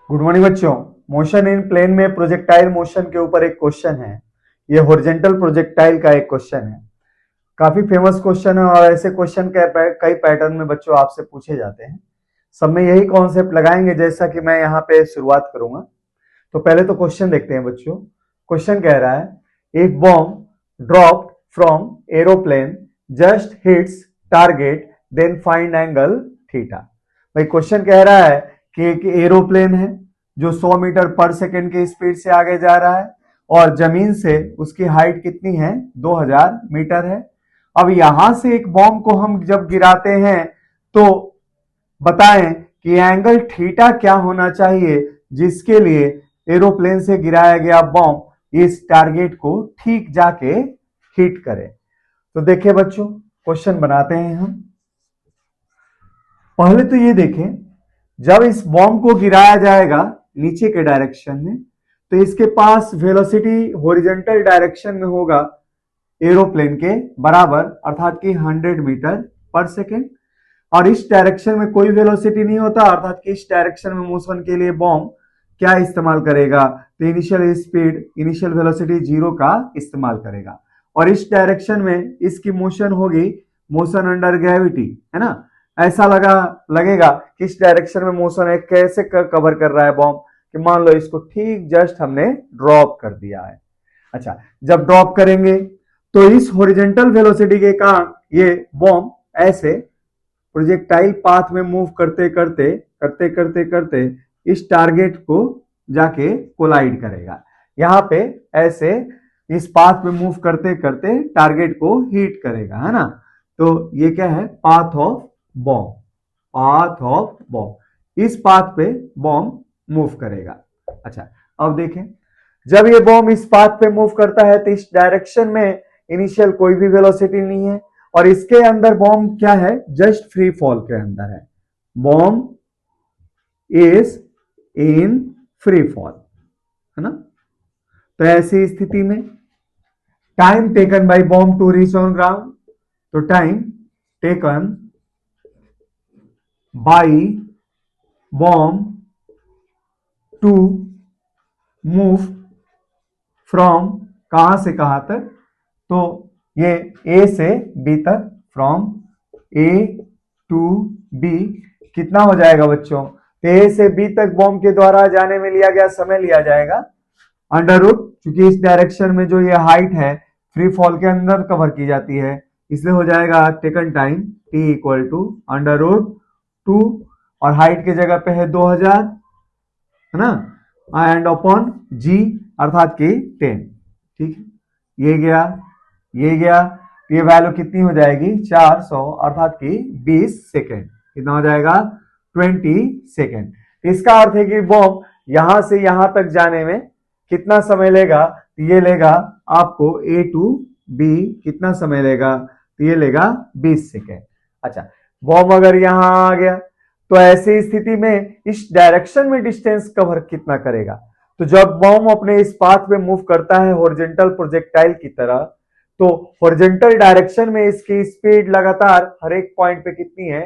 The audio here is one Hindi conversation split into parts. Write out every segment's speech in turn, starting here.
गुड मॉर्निंग बच्चों। मोशन इन प्लेन में प्रोजेक्टाइल मोशन के ऊपर एक क्वेश्चन है। ये हॉरिजॉन्टल प्रोजेक्टाइल का एक क्वेश्चन है। काफी फेमस क्वेश्चन है और ऐसे क्वेश्चन कई पैटर्न में बच्चों आपसे पूछे जाते हैं। सब में यही कॉन्सेप्ट लगाएंगे जैसा कि मैं यहाँ पे शुरुआत करूंगा। तो पहले तो क्वेश्चन देखते हैं बच्चों। क्वेश्चन कह रहा है एक bomb dropped from aeroplane just hits target then find angle theta. भाई क्वेश्चन कह रहा है कि एक एरोप्लेन है जो 100 मीटर पर सेकंड की स्पीड से आगे जा रहा है और जमीन से उसकी हाइट कितनी है 2000 मीटर है। अब यहां से एक बॉम्ब को हम जब गिराते हैं तो बताएं कि एंगल थीटा क्या होना चाहिए जिसके लिए एरोप्लेन से गिराया गया बॉम्ब इस टारगेट को ठीक जाके हिट करे। तो देखिए बच्चों क्वेश्चन बनाते हैं हम। पहले तो ये देखें, जब इस बॉम्ब को गिराया जाएगा नीचे के डायरेक्शन में तो इसके पास वेलोसिटी हॉरिजॉन्टल डायरेक्शन में होगा एरोप्लेन के बराबर, अर्थात कि 100 मीटर पर सेकेंड। और इस डायरेक्शन में कोई वेलोसिटी नहीं होता, अर्थात कि इस डायरेक्शन में मोशन के लिए बॉम्ब क्या इस्तेमाल करेगा, तो इनिशियल स्पीड इनिशियल वेलोसिटी 0 का इस्तेमाल करेगा। और इस डायरेक्शन में इसकी मोशन होगी मोशन अंडर ग्रेविटी, है ना। ऐसा लगेगा कि इस डायरेक्शन में मोशन है, कैसे कवर कर रहा है बॉम्ब कि मान लो इसको ठीक जस्ट हमने ड्रॉप कर दिया है। अच्छा, जब ड्रॉप करेंगे तो इस हॉरिजॉन्टल वेलोसिटी के कारण ये बॉम्ब ऐसे प्रोजेक्टाइल पाथ में मूव करते करते करते करते करते इस टारगेट को जाके कोलाइड करेगा। यहाँ पे ऐसे इस पाथ में मूव करते करते टारगेट को हिट करेगा, है ना। तो ये क्या है, path of bomb. Path of bomb, इस पाथ पे बॉम्ब मूव करेगा। अच्छा, अब देखें, जब ये बॉम्ब इस पाथ पे मूव करता है तो इस डायरेक्शन में इनिशियल कोई भी वेलोसिटी नहीं है और इसके अंदर बॉम्ब क्या है, जस्ट फ्री फॉल के अंदर है। Bomb is in free fall, है ना। तो ऐसी स्थिति में time taken by bomb to reach on ground, तो time taken by bomb to move from, कहां से कहां तक, तो ये ए से बी तक, फ्रॉम ए टू बी कितना हो जाएगा बच्चों, तो ए से बी तक बॉम्ब के द्वारा जाने में लिया गया समय लिया जाएगा अंडर रूट, क्योंकि इस डायरेक्शन में जो ये हाइट है फ्री फॉल के अंदर कवर की जाती है, इसलिए हो जाएगा taken time T equal to under root 2 और हाइट की जगह पे है 2000, है ना, एंड अपॉन जी अर्थात की 10। ठीक है, ये गया ये गया, ये वैल्यू कितनी हो जाएगी 400 अर्थात की 20 सेकेंड। कितना हो जाएगा 20 सेकेंड। इसका अर्थ है कि बॉम्ब यहां से यहां तक जाने में कितना समय लेगा, ये लेगा आपको ए टू बी कितना समय लेगा, तो ये लेगा 20 सेकेंड। अच्छा, बॉम्ब अगर यहां आ गया तो ऐसी स्थिति में इस डायरेक्शन में डिस्टेंस कवर कितना करेगा, तो जब बॉम्ब अपने इस पाथ में मूव करता है हॉरिजॉन्टल प्रोजेक्टाइल की तरह, तो हॉरिजॉन्टल डायरेक्शन में इसकी स्पीड लगातार हर एक पॉइंट पे कितनी है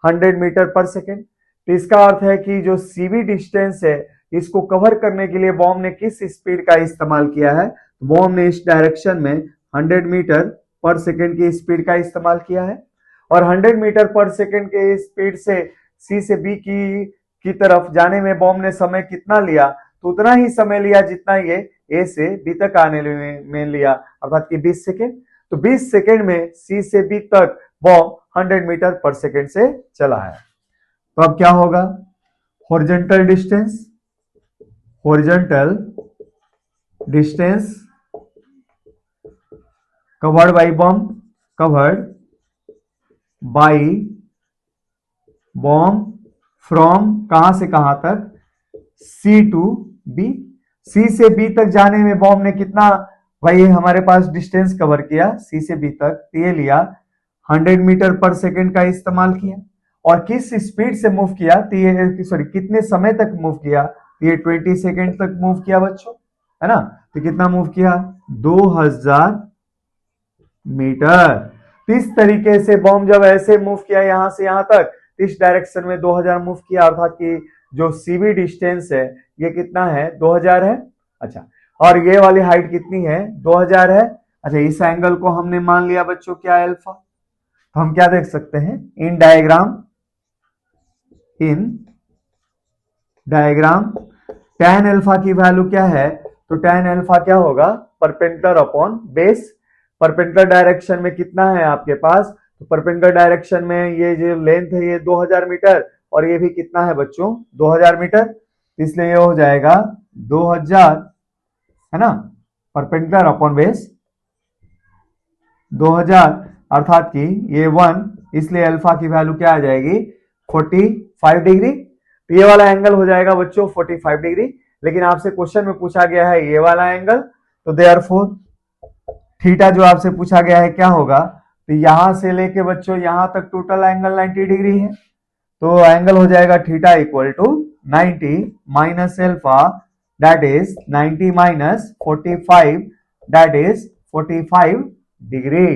100 मीटर पर सेकेंड। तो इसका अर्थ है कि जो सीवी डिस्टेंस है इसको कवर करने के लिए बॉम्ब ने किस स्पीड का इस्तेमाल किया है, बॉम्ब ने इस डायरेक्शन में 100 मीटर पर सेकेंड की स्पीड का इस्तेमाल किया है। और 100 मीटर पर सेकेंड के स्पीड से सी से बी की तरफ जाने में बॉम्ब ने समय कितना लिया, तो उतना ही समय लिया जितना ये ए से बी तक आने में लिया, अर्थात कि 20 सेकेंड। तो 20 सेकेंड में सी से बी तक बॉम्ब 100 मीटर पर सेकेंड से चला है। तो अब क्या होगा, horizontal distance covered by bomb from कहां से कहां तक, सी टू बी। सी से बी तक जाने में बॉम्ब ने कितना, भाई हमारे पास डिस्टेंस कवर किया सी से बी तक, ये लिया 100 मीटर पर सेकेंड का इस्तेमाल किया। और किस स्पीड से मूव किया, तो ये सॉरी कितने समय तक मूव किया, तो ये 20 सेकेंड तक मूव किया बच्चों, है ना। तो कितना मूव किया 2000 मीटर। इस तरीके से बॉम्ब जब ऐसे मूव किया यहां से यहां तक, इस डायरेक्शन में 2000 मूव किया, अर्थात कि जो सीबी डिस्टेंस है ये कितना है, 2000 है। अच्छा, और ये वाली हाइट कितनी है, 2000 है। अच्छा, इस एंगल को हमने मान लिया बच्चों क्या है, अल्फा। तो हम क्या देख सकते हैं, इन डायग्राम tan अल्फा की वैल्यू क्या है, तो tan अल्फा क्या होगा, perpendicular upon base. Perpendicular direction में कितना है आपके पास, तो परपेंडिकुलर डायरेक्शन में ये जो लेंथ है ये 2000 मीटर, और ये भी कितना है बच्चों, 2000 मीटर। इसलिए ये हो जाएगा 2000, है ना, परपेंडिकुलर अपॉन बेस 2000, अर्थात कि ये 1, इसलिए अल्फा की वैल्यू क्या आ जाएगी, 45 डिग्री। तो ये वाला एंगल हो जाएगा बच्चों 45 डिग्री। लेकिन आपसे क्वेश्चन में पूछा गया है ये वाला एंगल, तो देयरफॉर थीटा जो आपसे पूछा गया है क्या होगा, तो यहां से लेके बच्चों यहां तक टोटल एंगल 90 डिग्री है। तो एंगल हो जाएगा theta equal to 90 minus alpha, that is 90 minus 45, that is 45 degree.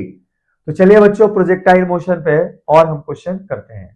तो चलिए बच्चों प्रोजेक्टाइल मोशन पे और हम क्वेश्चन करते हैं।